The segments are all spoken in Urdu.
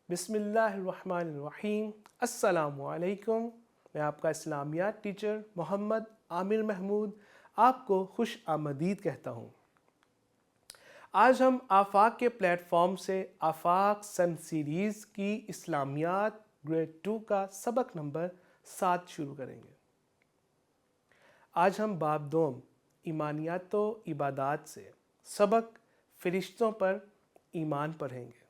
بسم اللہ الرحمن الرحیم۔ السلام علیکم۔ میں آپ کا اسلامیات ٹیچر محمد عامر محمود آپ کو خوش آمدید کہتا ہوں۔ آج ہم آفاق کے پلیٹ فارم سے آفاق سن سیریز کی اسلامیات گریڈ 2 کا سبق نمبر 7 شروع کریں گے۔ آج ہم باب دوم ایمانیات و عبادات سے سبق فرشتوں پر ایمان پڑھیں گے۔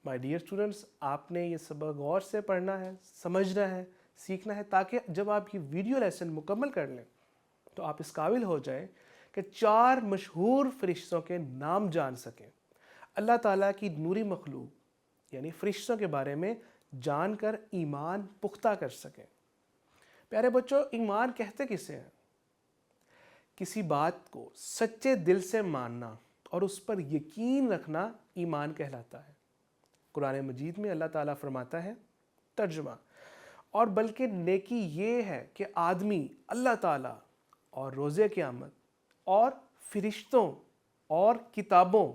مائی ڈیئر اسٹوڈنٹس، آپ نے یہ سبق غور سے پڑھنا ہے، سمجھنا ہے، سیکھنا ہے، تاکہ جب آپ یہ ویڈیو لیسن مکمل کر لیں تو آپ اس قابل ہو جائیں کہ 4 مشہور فرشتوں کے نام جان سکیں، اللہ تعالیٰ کی نوری مخلوق یعنی فرشتوں کے بارے میں جان کر ایمان پختہ کر سکیں۔ پیارے بچوں، ایمان کہتے کسے ہیں؟ کسی بات کو سچے دل سے ماننا اور اس پر یقین رکھنا ایمان کہلاتا ہے۔ قرآن مجید میں اللہ تعالیٰ فرماتا ہے، ترجمہ، اور بلکہ نیکی یہ ہے کہ آدمی اللہ تعالیٰ اور روز قیامت اور فرشتوں اور کتابوں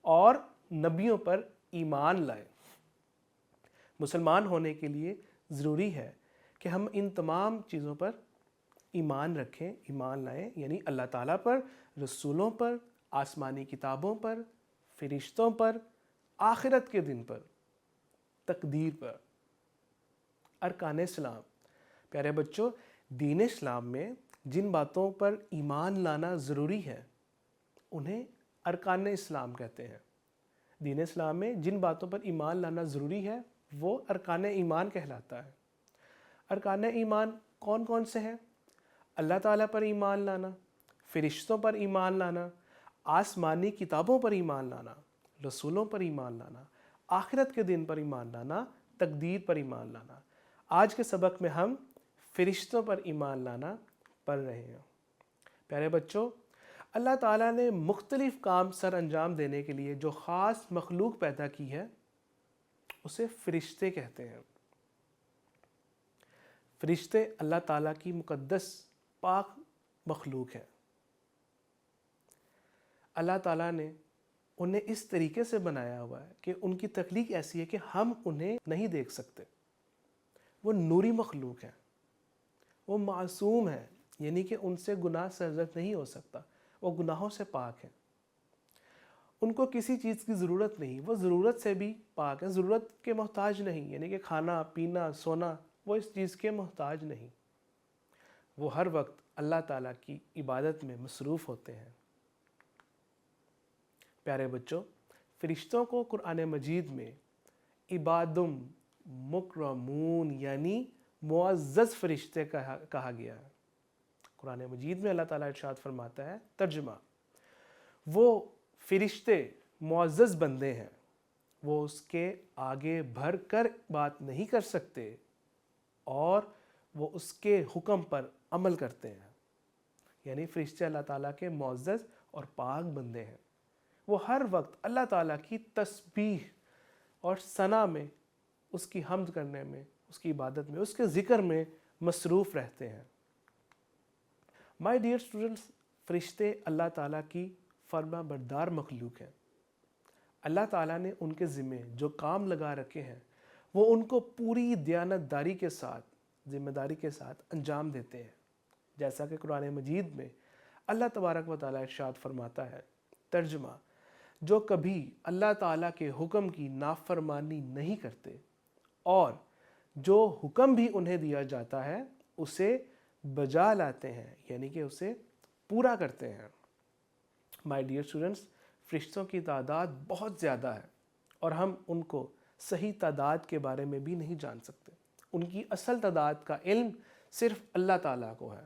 اور نبیوں پر ایمان لائے۔ مسلمان ہونے کے لیے ضروری ہے کہ ہم ان تمام چیزوں پر ایمان رکھیں، ایمان لائیں، یعنی اللہ تعالیٰ پر، رسولوں پر، آسمانی کتابوں پر، فرشتوں پر، آخرت کے دن پر، تقدیر پر۔ ارکان اسلام۔ پیارے بچوں، دین اسلام میں جن باتوں پر ایمان لانا ضروری ہے انہیں ارکان اسلام کہتے ہیں۔ دین اسلام میں جن باتوں پر ایمان لانا ضروری ہے وہ ارکان ایمان کہلاتا ہے۔ ارکان ایمان کون کون سے ہیں؟ اللہ تعالیٰ پر ایمان لانا، فرشتوں پر ایمان لانا، آسمانی کتابوں پر ایمان لانا، رسولوں پر ایمان لانا، آخرت کے دن پر ایمان لانا، تقدیر پر ایمان لانا۔ آج کے سبق میں ہم فرشتوں پر ایمان لانا پڑھ رہے ہیں۔ پیارے بچوں، اللہ تعالیٰ نے مختلف کام سر انجام دینے کے لیے جو خاص مخلوق پیدا کی ہے اسے فرشتے کہتے ہیں۔ فرشتے اللہ تعالیٰ کی مقدس پاک مخلوق ہے۔ اللہ تعالیٰ نے انہیں اس طریقے سے بنایا ہوا ہے کہ ان کی تخلیق ایسی ہے کہ ہم انہیں نہیں دیکھ سکتے۔ وہ نوری مخلوق ہیں، وہ معصوم ہیں، یعنی کہ ان سے گناہ سرزد نہیں ہو سکتا، وہ گناہوں سے پاک ہیں۔ ان کو کسی چیز کی ضرورت نہیں، وہ ضرورت سے بھی پاک ہیں، ضرورت کے محتاج نہیں، یعنی کہ کھانا پینا سونا وہ اس چیز کے محتاج نہیں۔ وہ ہر وقت اللہ تعالیٰ کی عبادت میں مصروف ہوتے ہیں۔ پیارے بچوں، فرشتوں کو قرآن مجید میں عبادم مکرمون یعنی معزز فرشتے کہا گیا ہے۔ قرآن مجید میں اللہ تعالیٰ ارشاد فرماتا ہے، ترجمہ، وہ فرشتے معزز بندے ہیں، وہ اس کے آگے بڑھ کر بات نہیں کر سکتے اور وہ اس کے حکم پر عمل کرتے ہیں۔ یعنی فرشتے اللہ تعالیٰ کے معزز اور پاک بندے ہیں۔ وہ ہر وقت اللہ تعالیٰ کی تسبیح اور ثنا میں، اس کی حمد کرنے میں، اس کی عبادت میں، اس کے ذکر میں مصروف رہتے ہیں۔ مائی ڈیئر اسٹوڈنٹس، فرشتے اللہ تعالیٰ کی فرما بردار مخلوق ہیں۔ اللہ تعالیٰ نے ان کے ذمے جو کام لگا رکھے ہیں وہ ان کو پوری دیانت داری کے ساتھ، ذمہ داری کے ساتھ انجام دیتے ہیں۔ جیسا کہ قرآن مجید میں اللہ تبارک و تعالیٰ ارشاد فرماتا ہے، ترجمہ، جو کبھی اللہ تعالیٰ کے حکم کی نافرمانی نہیں کرتے اور جو حکم بھی انہیں دیا جاتا ہے اسے بجا لاتے ہیں، یعنی کہ اسے پورا کرتے ہیں۔ مائی ڈیئر اسٹوڈنٹس، فرشتوں کی تعداد بہت زیادہ ہے اور ہم ان کو صحیح تعداد کے بارے میں بھی نہیں جان سکتے۔ ان کی اصل تعداد کا علم صرف اللہ تعالیٰ کو ہے۔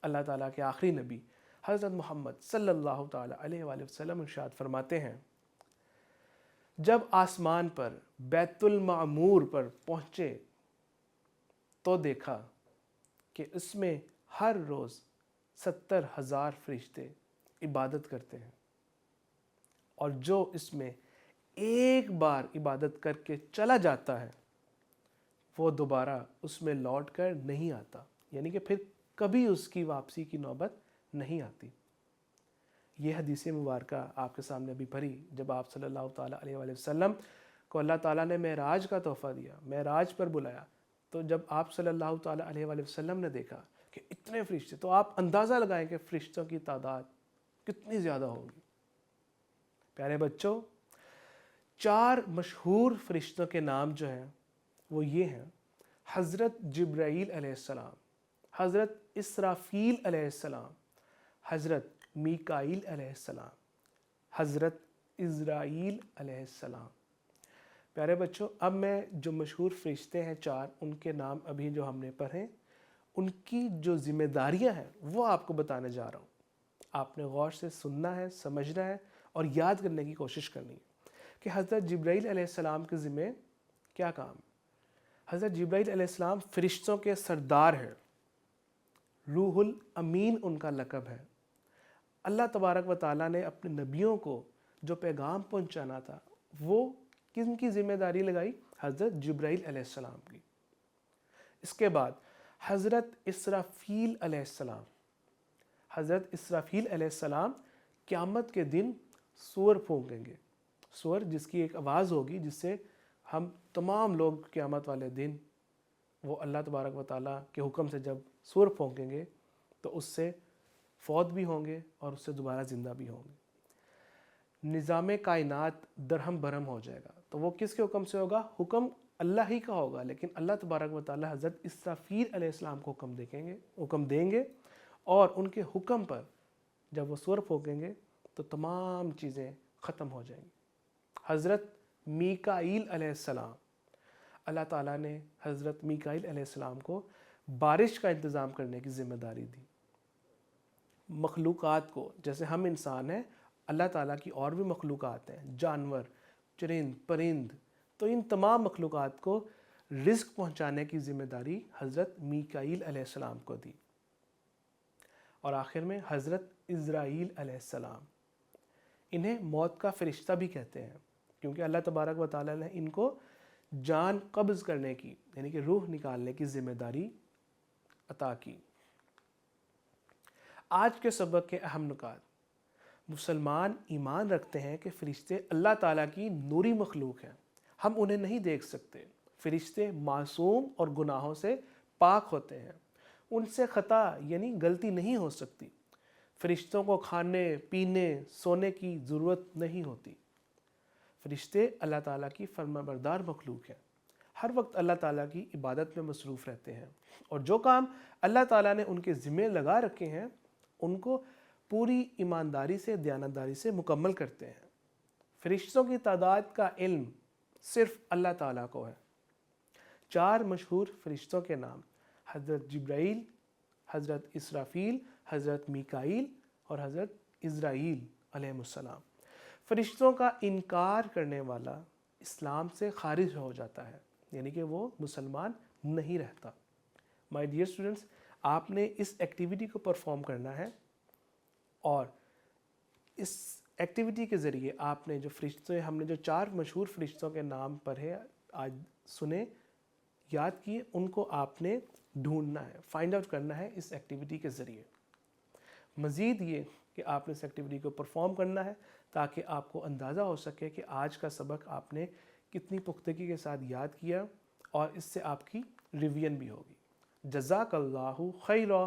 اللہ تعالیٰ کے آخری نبی حضرت محمد صلی اللہ تعالیٰ علیہ وآلہ وسلم ارشاد فرماتے ہیں، جب آسمان پر بیت المعمور پر پہنچے تو دیکھا کہ اس میں ہر روز 70,000 فرشتے عبادت کرتے ہیں، اور جو اس میں ایک بار عبادت کر کے چلا جاتا ہے وہ دوبارہ اس میں لوٹ کر نہیں آتا، یعنی کہ پھر کبھی اس کی واپسی کی نوبت نہیں آتی۔ یہ حدیث مبارکہ آپ کے سامنے ابھی پڑھی جب آپ صلی اللہ تعالیٰ علیہ وآلہ وسلم کو اللہ تعالیٰ نے معراج کا تحفہ دیا، معراج پر بلایا، تو جب آپ صلی اللہ تعالیٰ علیہ وآلہ وسلم نے دیکھا کہ اتنے فرشتے، تو آپ اندازہ لگائیں کہ فرشتوں کی تعداد کتنی زیادہ ہوگی۔ پیارے بچوں، 4 مشہور فرشتوں کے نام جو ہیں وہ یہ ہیں: حضرت جبرائیل علیہ السلام، حضرت اسرافیل علیہ السلام، حضرت میکائیل علیہ السلام، حضرت عزرائیل علیہ السلام۔ پیارے بچوں، اب میں جو مشہور فرشتے ہیں 4، ان کے نام ابھی جو ہم نے پڑھے، ان کی جو ذمہ داریاں ہیں وہ آپ کو بتانے جا رہا ہوں۔ آپ نے غور سے سننا ہے، سمجھنا ہے اور یاد کرنے کی کوشش کرنی ہے کہ حضرت جبرائیل علیہ السلام کے ذمہ کیا کام ہے۔ حضرت جبرائیل علیہ السلام فرشتوں کے سردار ہیں، روح الامین ان کا لقب ہے۔ اللہ تبارک و تعالیٰ نے اپنے نبیوں کو جو پیغام پہنچانا تھا وہ کن کی ذمہ داری لگائی؟ حضرت جبرائیل علیہ السلام کی۔ اس کے بعد حضرت اسرافیل علیہ السلام، حضرت اسرافیل علیہ السلام قیامت کے دن سور پھونکیں گے، سور جس کی ایک آواز ہوگی جس سے ہم تمام لوگ قیامت والے دن وہ اللہ تبارک و تعالیٰ کے حکم سے جب سور پھونکیں گے تو اس سے فوت بھی ہوں گے اور اس سے دوبارہ زندہ بھی ہوں گے۔ نظام کائنات درہم برہم ہو جائے گا، تو وہ کس کے حکم سے ہوگا؟ حکم اللہ ہی کا ہوگا، لیکن اللہ تبارک و تعالیٰ حضرت اسرافیل علیہ السلام کو حکم دیں گے اور ان کے حکم پر جب وہ سور پھونکیں گے تو تمام چیزیں ختم ہو جائیں گی۔ حضرت میکائیل علیہ السلام، اللہ تعالیٰ نے حضرت میکائیل علیہ السلام کو بارش کا انتظام کرنے کی ذمہ داری دی۔ مخلوقات کو، جیسے ہم انسان ہیں، اللہ تعالیٰ کی اور بھی مخلوقات ہیں، جانور، چرند، پرند، تو ان تمام مخلوقات کو رزق پہنچانے کی ذمہ داری حضرت میکائیل علیہ السلام کو دی۔ اور آخر میں حضرت عزرائیل علیہ السلام، انہیں موت کا فرشتہ بھی کہتے ہیں کیونکہ اللہ تبارک و تعالیٰ نے ان کو جان قبض کرنے کی، یعنی کہ روح نکالنے کی ذمہ داری عطا کی۔ آج کے سبق کے اہم نکات: مسلمان ایمان رکھتے ہیں کہ فرشتے اللہ تعالیٰ کی نوری مخلوق ہیں، ہم انہیں نہیں دیکھ سکتے۔ فرشتے معصوم اور گناہوں سے پاک ہوتے ہیں، ان سے خطا یعنی غلطی نہیں ہو سکتی۔ فرشتوں کو کھانے، پینے، سونے کی ضرورت نہیں ہوتی۔ فرشتے اللہ تعالیٰ کی فرما بردار مخلوق ہیں، ہر وقت اللہ تعالیٰ کی عبادت میں مصروف رہتے ہیں اور جو کام اللہ تعالیٰ نے ان کے ذمہ لگا رکھے ہیں ان کو پوری ایمانداری سے، دیانتداری سے مکمل کرتے ہیں۔ فرشتوں کی تعداد کا علم صرف اللہ تعالیٰ کو ہے۔ 4 مشہور فرشتوں کے نام: حضرت جبرائیل، حضرت اسرافیل، حضرت میکائیل اور حضرت عزرائیل علیہ السلام۔ فرشتوں کا انکار کرنے والا اسلام سے خارج ہو جاتا ہے، یعنی کہ وہ مسلمان نہیں رہتا۔ مائی ڈیئر اسٹوڈنٹس، آپ نے اس ایکٹیویٹی کو پرفارم کرنا ہے اور اس ایکٹیویٹی کے ذریعے آپ نے جو فرشتے، ہم نے جو 4 مشہور فرشتوں کے نام پڑھے، آج سنے، یاد کیے، ان کو آپ نے ڈھونڈنا ہے، فائنڈ آؤٹ کرنا ہے اس ایکٹیویٹی کے ذریعے۔ مزید یہ کہ آپ نے اس ایکٹیویٹی کو پرفارم کرنا ہے تاکہ آپ کو اندازہ ہو سکے کہ آج کا سبق آپ نے کتنی پختگی کے ساتھ یاد کیا اور اس سے آپ کی ریویژن بھی ہوگی۔ جزاک اللہ خیرا۔